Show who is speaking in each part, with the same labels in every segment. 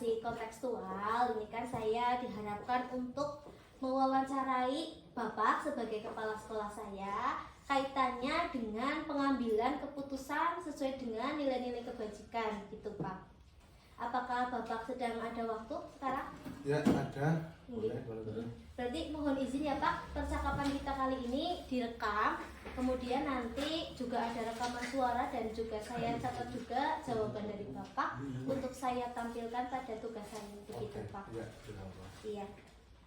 Speaker 1: masih kontekstual. Ini kan saya diharapkan untuk mewawancarai Bapak sebagai kepala sekolah saya kaitannya dengan pengambilan keputusan sesuai dengan nilai-nilai kebajikan gitu Pak. Apakah Bapak sedang ada waktu sekarang?
Speaker 2: Ya, ada. Boleh.
Speaker 1: Berarti mohon izin ya Pak, percakapan kita kali ini direkam, kemudian nanti juga ada rekaman suara dan juga saya catat juga jawaban dari Bapak untuk saya tampilkan pada tugas saya begitu Pak. Iya.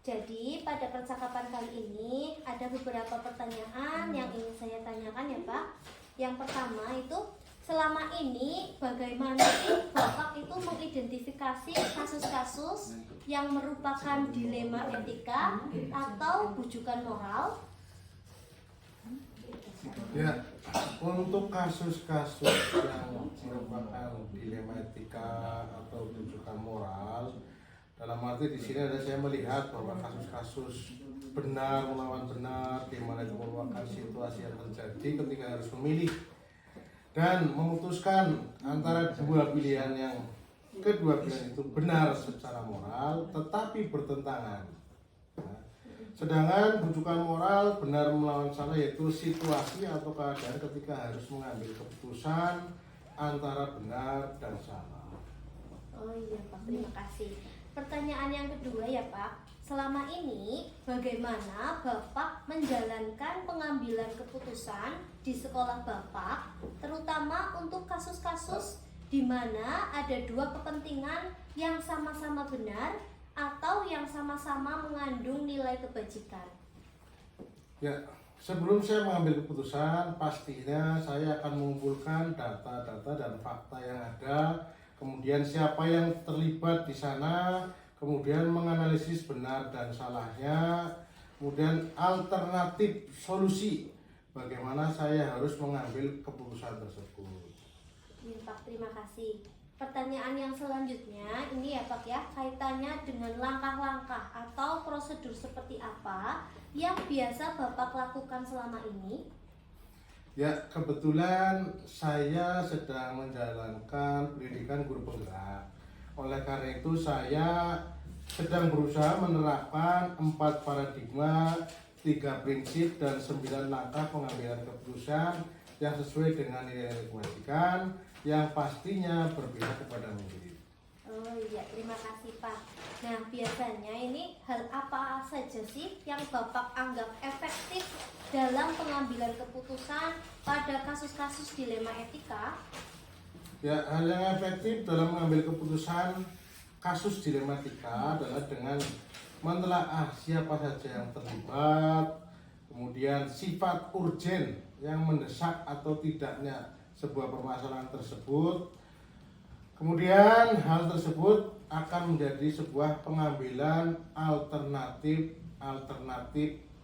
Speaker 1: Jadi pada percakapan kali ini ada beberapa pertanyaan yang ingin saya tanyakan ya Pak. Yang pertama itu, selama ini bagaimana sih Bapak itu mengidentifikasi kasus-kasus yang merupakan dilema etika atau bujukan moral?
Speaker 2: Ya, untuk kasus-kasus yang merupakan dilema etika atau bujukan moral, dalam arti di sini ada saya melihat bahwa kasus-kasus benar melawan benar, di mana itu merupakan situasi yang terjadi ketika harus memilih dan memutuskan antara dua pilihan yang kedua pilihan itu benar secara moral tetapi bertentangan. Nah, sedangkan bujukan moral benar melawan salah yaitu situasi atau keadaan ketika harus mengambil keputusan antara benar dan salah.
Speaker 1: Oh iya Pak, terima kasih. Pertanyaan yang kedua ya Pak, selama ini bagaimana Bapak menjalankan pengambilan keputusan di sekolah Bapak, terutama untuk kasus-kasus di mana ada dua kepentingan yang sama-sama benar atau yang sama-sama mengandung nilai kebajikan?
Speaker 2: Ya, sebelum saya mengambil keputusan, pastinya saya akan mengumpulkan data-data dan fakta yang ada, kemudian siapa yang terlibat di sana, kemudian menganalisis benar dan salahnya, kemudian alternatif solusi bagaimana saya harus mengambil keputusan tersebut.
Speaker 1: Ya Pak, terima kasih. Pertanyaan yang selanjutnya ini ya Pak ya, kaitannya dengan langkah-langkah atau prosedur seperti apa yang biasa Bapak lakukan selama ini?
Speaker 2: Ya, kebetulan saya sedang menjalankan pendidikan guru penggerak. Oleh karena itu saya sedang berusaha menerapkan 4 paradigma, 3 prinsip dan 9 langkah pengambilan keputusan yang sesuai dengan nilai-nilai kebajikan yang pastinya berbeda kepada murid.
Speaker 1: Oh iya, terima kasih Pak. Nah, biasanya ini hal apa saja sih yang Bapak anggap efektif dalam pengambilan keputusan pada kasus-kasus dilema etika?
Speaker 2: Ya, hal yang efektif dalam mengambil keputusan kasus dilema etika adalah dengan menelaah siapa saja yang terlibat, kemudian sifat urgen yang mendesak atau tidaknya sebuah permasalahan tersebut. Kemudian hal tersebut akan menjadi sebuah pengambilan alternatif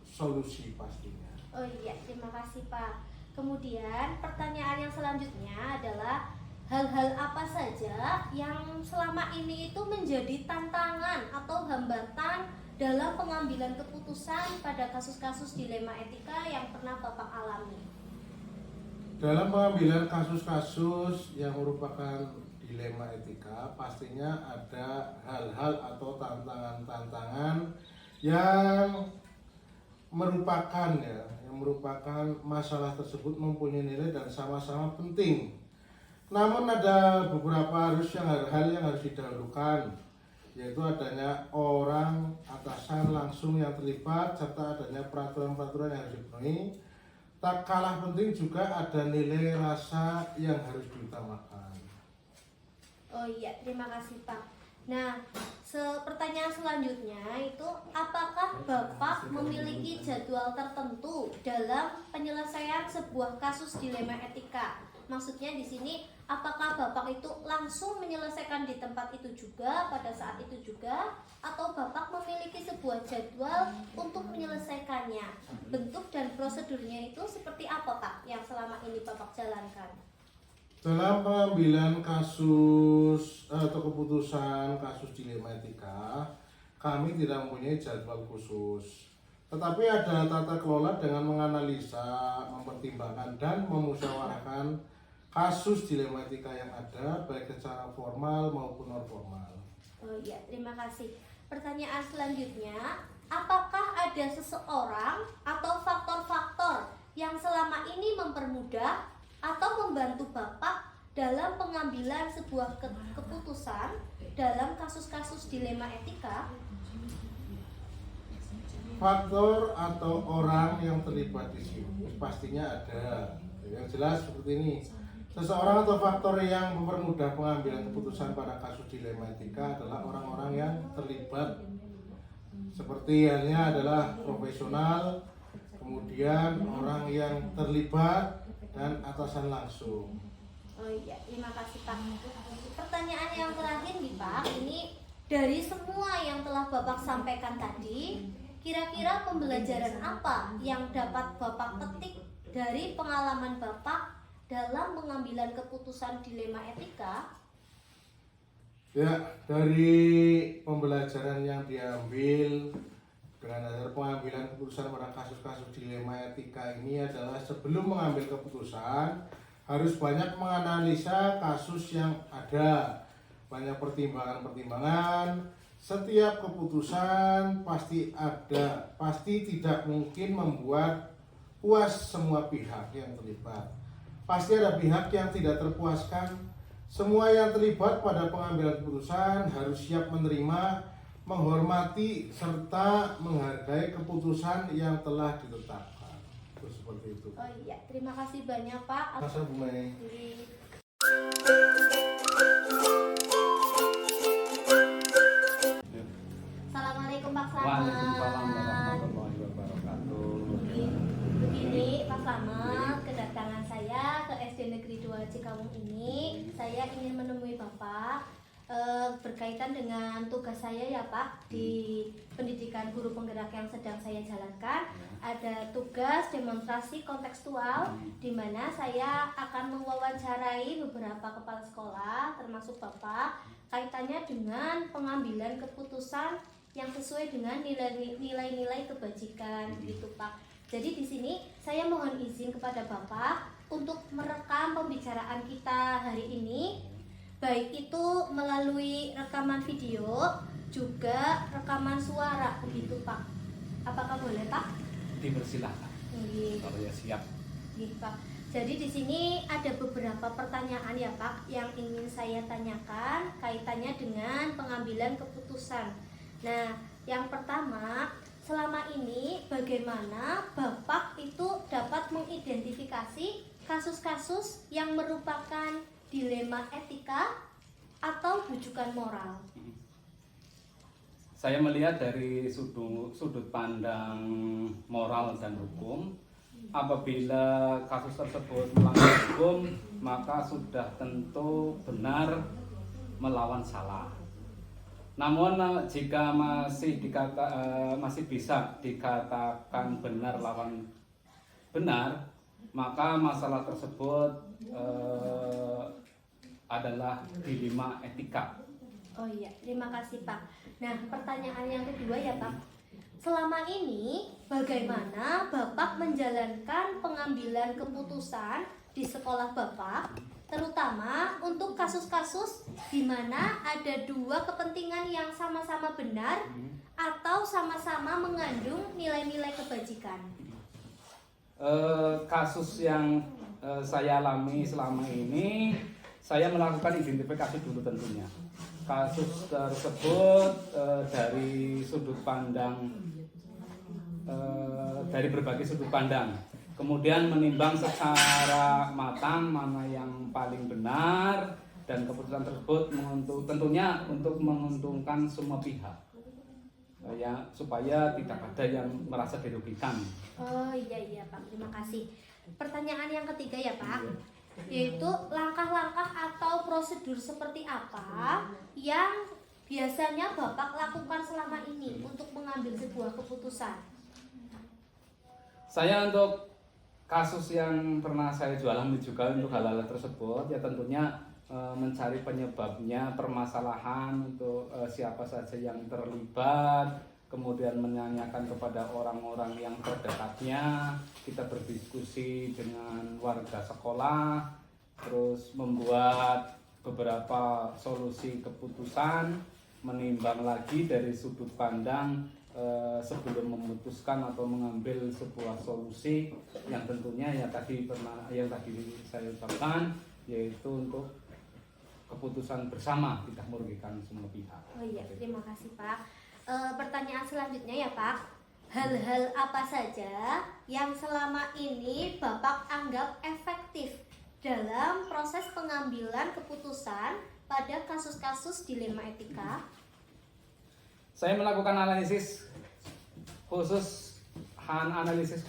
Speaker 2: solusi pastinya.
Speaker 1: Oh iya, terima kasih Pak. Kemudian pertanyaan yang selanjutnya adalah hal-hal apa saja yang selama ini itu menjadi tantangan atau hambatan dalam pengambilan keputusan pada kasus-kasus dilema etika yang pernah Bapak alami?
Speaker 2: Dalam pengambilan kasus-kasus yang merupakan dilema etika, pastinya ada hal-hal atau tantangan-tantangan yang merupakan masalah tersebut mempunyai nilai dan sama-sama penting. Namun ada beberapa hal yang harus didahulukan, yaitu adanya orang atasan langsung yang terlibat serta adanya peraturan-peraturan yang harus dipenuhi. Tak kalah penting juga ada nilai rasa yang harus diutamakan.
Speaker 1: Oh iya, terima kasih Pak. Nah, pertanyaan selanjutnya itu, apakah Bapak memiliki jadwal tertentu dalam penyelesaian sebuah kasus dilema etika? Maksudnya di sini, apakah Bapak itu langsung menyelesaikan di tempat itu juga, pada saat itu juga, atau Bapak memiliki sebuah jadwal untuk menyelesaikannya? Bentuk dan prosedurnya itu seperti apa Pak yang selama ini Bapak jalankan?
Speaker 2: Dalam pengambilan kasus atau keputusan kasus dilema etika, kami tidak mempunyai jadwal khusus. Tetapi ada tata kelola dengan menganalisa, mempertimbangkan dan memusyawarahkan kasus dilema etika yang ada baik secara formal maupun non formal.
Speaker 1: Oh iya, terima kasih. Pertanyaan selanjutnya, apakah ada seseorang atau faktor-faktor yang selama ini mempermudah atau membantu Bapak dalam pengambilan sebuah keputusan dalam kasus-kasus dilema etika?
Speaker 2: Faktor atau orang yang terlibat di sini pastinya ada. Yang jelas seperti ini. Seseorang atau faktor yang mempermudah pengambilan keputusan pada kasus dilema etika adalah orang-orang yang terlibat. Seperti halnya adalah profesional, kemudian orang yang terlibat dan atasan langsung.
Speaker 1: Oh iya, terima kasih Pak. Pertanyaan yang terakhir nih Pak, ini dari semua yang telah Bapak sampaikan tadi, kira-kira pembelajaran apa yang dapat Bapak petik dari pengalaman Bapak dalam pengambilan keputusan dilema etika?
Speaker 2: Ya, dari pembelajaran yang diambil dengan dasar pengambilan keputusan pada kasus-kasus dilema etika ini adalah sebelum mengambil keputusan harus banyak menganalisa kasus yang ada, banyak pertimbangan-pertimbangan. Setiap keputusan pasti tidak mungkin membuat puas semua pihak yang terlibat. Pasti ada pihak yang tidak terpuaskan. Semua yang terlibat pada pengambilan keputusan harus siap menerima, menghormati, serta menghargai keputusan yang telah ditetapkan. Seperti itu.
Speaker 1: Oh iya, terima kasih banyak Pak.
Speaker 2: Masa Bu Mei.
Speaker 1: Assalamualaikum Pak Slamet.
Speaker 3: Waalaikumsalam warahmatullahi wabarakatuh.
Speaker 1: Begini Pak Slamet, kedatangan saya ke SD Negeri 2 Cikawung ini, saya ingin menemui Bapak berkaitan dengan tugas saya ya Pak di pendidikan guru penggerak yang sedang saya jalankan. Ada tugas demonstrasi kontekstual di mana saya akan mewawancarai beberapa kepala sekolah termasuk Bapak kaitannya dengan pengambilan keputusan yang sesuai dengan nilai-nilai kebajikan gitu Pak. Jadi di sini saya mohon izin kepada Bapak untuk merekam pembicaraan kita hari ini, baik itu melalui rekaman video juga rekaman suara begitu Pak. Apakah boleh Pak?
Speaker 3: Dipersilahkan.
Speaker 1: Nggih.
Speaker 3: Kalau ya siap.
Speaker 1: Nggih, Pak. Jadi di sini ada beberapa pertanyaan ya Pak yang ingin saya tanyakan kaitannya dengan pengambilan keputusan. Nah, yang pertama, selama ini bagaimana Bapak itu dapat mengidentifikasi kasus-kasus yang merupakan dilema etika atau bujukan moral?
Speaker 3: Saya melihat dari sudut pandang moral dan hukum. Apabila kasus tersebut melanggar hukum, maka sudah tentu benar melawan salah. Namun jika masih bisa dikatakan benar lawan benar, maka masalah tersebut adalah dilema etika.
Speaker 1: Oh iya, terima kasih Pak. Nah, pertanyaan yang kedua ya Pak. Selama ini bagaimana Bapak menjalankan pengambilan keputusan di sekolah Bapak, terutama untuk kasus-kasus di mana ada dua kepentingan yang sama-sama benar atau sama-sama mengandung nilai-nilai kebajikan?
Speaker 3: Kasus yang saya alami selama ini, saya melakukan identifikasi dulu tentunya. Kasus tersebut dari sudut pandang, dari berbagai sudut pandang, kemudian menimbang secara matang mana yang paling benar, dan keputusan tersebut tentunya untuk menguntungkan semua pihak, ya, supaya tidak ada yang merasa dirugikan.
Speaker 1: Oh iya Pak, terima kasih. Pertanyaan yang ketiga ya Pak, yaitu langkah-langkah atau prosedur seperti apa yang biasanya Bapak lakukan selama ini untuk mengambil sebuah keputusan?
Speaker 3: Saya untuk kasus yang pernah saya jualan juga untuk hal-hal tersebut, ya tentunya mencari penyebabnya, permasalahan untuk siapa saja yang terlibat, kemudian menanyakan kepada orang-orang yang terdekatnya, kita berdiskusi dengan warga sekolah, terus membuat beberapa solusi keputusan, menimbang lagi dari sudut pandang sebelum memutuskan atau mengambil sebuah solusi yang tentunya yang tadi saya ucapkan, yaitu untuk keputusan bersama, tidak merugikan semua pihak.
Speaker 1: Oh iya, terima kasih Pak. Pertanyaan selanjutnya ya Pak, hal-hal apa saja yang selama ini Bapak anggap efektif dalam proses pengambilan keputusan pada kasus-kasus dilema etika?
Speaker 3: Saya melakukan analisis khusus, analisis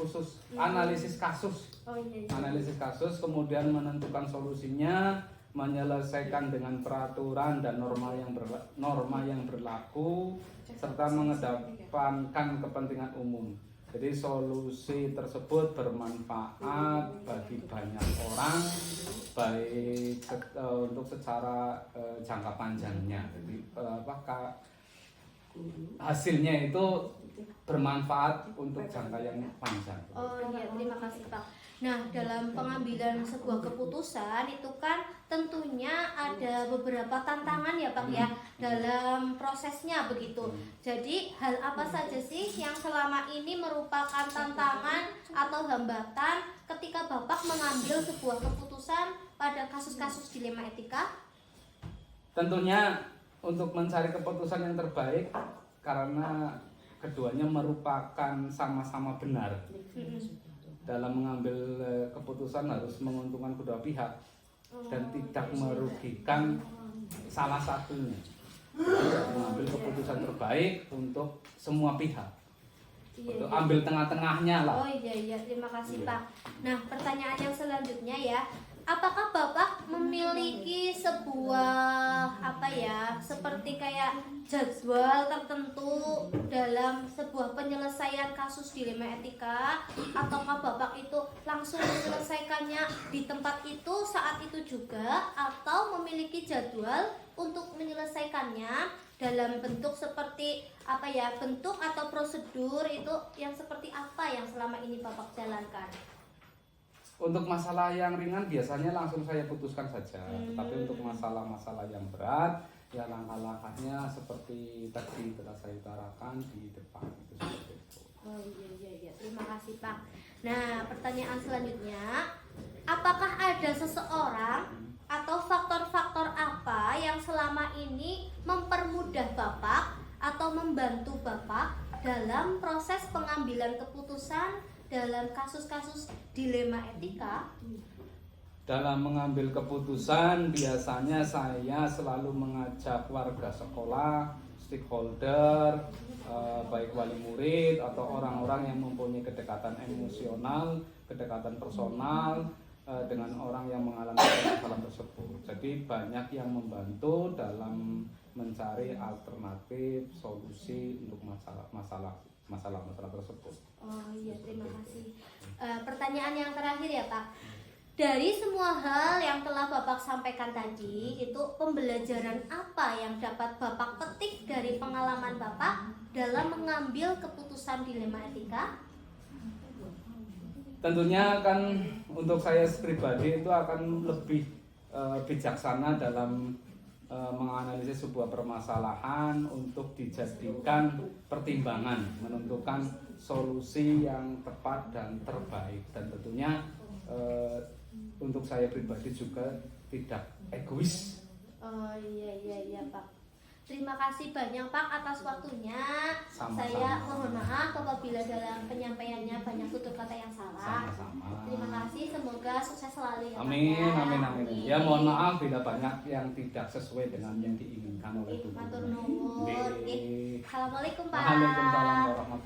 Speaker 3: kasus,
Speaker 1: Oh iya, iya.
Speaker 3: analisis kasus, kemudian menentukan solusinya, menyelesaikan dengan peraturan dan norma yang berlaku, serta mengedepankan kepentingan umum. Jadi solusi tersebut bermanfaat bagi banyak orang, baik untuk secara jangka panjangnya. Jadi hasilnya itu bermanfaat untuk jangka yang panjang.
Speaker 1: Oh iya, terima kasih Pak. Nah, dalam pengambilan sebuah keputusan itu kan tentunya ada beberapa tantangan ya Pak ya dalam prosesnya begitu. Jadi hal apa saja sih yang selama ini merupakan tantangan atau hambatan ketika Bapak mengambil sebuah keputusan pada kasus-kasus dilema etika?
Speaker 3: Tentunya untuk mencari keputusan yang terbaik, karena keduanya merupakan sama-sama benar. Dalam mengambil keputusan harus menguntungkan kedua pihak dan tidak merugikan salah satunya. Mengambil keputusan terbaik untuk semua pihak. Untuk ambil tengah-tengahnya lah.
Speaker 1: Oh iya, terima kasih Pak. Nah, pertanyaan yang selanjutnya ya, apakah Bapak memiliki sebuah seperti kayak jadwal tertentu dalam sebuah penyelesaian kasus dilema etika, ataukah Bapak itu langsung menyelesaikannya di tempat itu saat itu juga, atau memiliki jadwal untuk menyelesaikannya dalam bentuk seperti bentuk atau prosedur itu yang seperti apa yang selama ini Bapak jalankan?
Speaker 3: Untuk masalah yang ringan biasanya langsung saya putuskan saja. Tetapi untuk masalah-masalah yang berat, ya langkah-langkahnya seperti tadi telah saya utarakan di depan itu seperti itu.
Speaker 1: Oh iya, terima kasih Pak. Nah, pertanyaan selanjutnya, apakah ada seseorang atau faktor-faktor apa yang selama ini mempermudah Bapak atau membantu Bapak dalam proses pengambilan keputusan dalam kasus-kasus dilema etika?
Speaker 3: Dalam mengambil keputusan biasanya saya selalu mengajak warga sekolah, stakeholder, baik wali murid atau orang-orang yang mempunyai kedekatan emosional, kedekatan personal dengan orang yang mengalami masalah tersebut. Jadi banyak yang membantu dalam mencari alternatif solusi untuk masalah tersebut.
Speaker 1: Oh iya, terima kasih. Pertanyaan yang terakhir ya Pak, dari semua hal yang telah Bapak sampaikan tadi, itu pembelajaran apa yang dapat Bapak petik dari pengalaman Bapak dalam mengambil keputusan dilema etika?
Speaker 3: Tentunya kan untuk saya pribadi itu akan lebih bijaksana dalam menganalisis sebuah permasalahan untuk dijadikan pertimbangan, menentukan solusi yang tepat dan terbaik. Dan tentunya untuk saya pribadi juga tidak egois.
Speaker 1: Oh iya Pak. Terima kasih banyak Pak atas waktunya.
Speaker 3: Sama-sama.
Speaker 1: Saya mohon maaf apabila dalam penyampaiannya banyak tutur kata yang salah.
Speaker 3: Sama-sama.
Speaker 1: Terima kasih, semoga sukses selalu ya Pak.
Speaker 3: Amin. Ya mohon maaf bila banyak yang tidak sesuai dengan yang diinginkan oleh tubuh.
Speaker 1: Matur nuwun. Assalamualaikum Pak.
Speaker 3: Waalaikumsalam warahmatullahi wabarakatuh.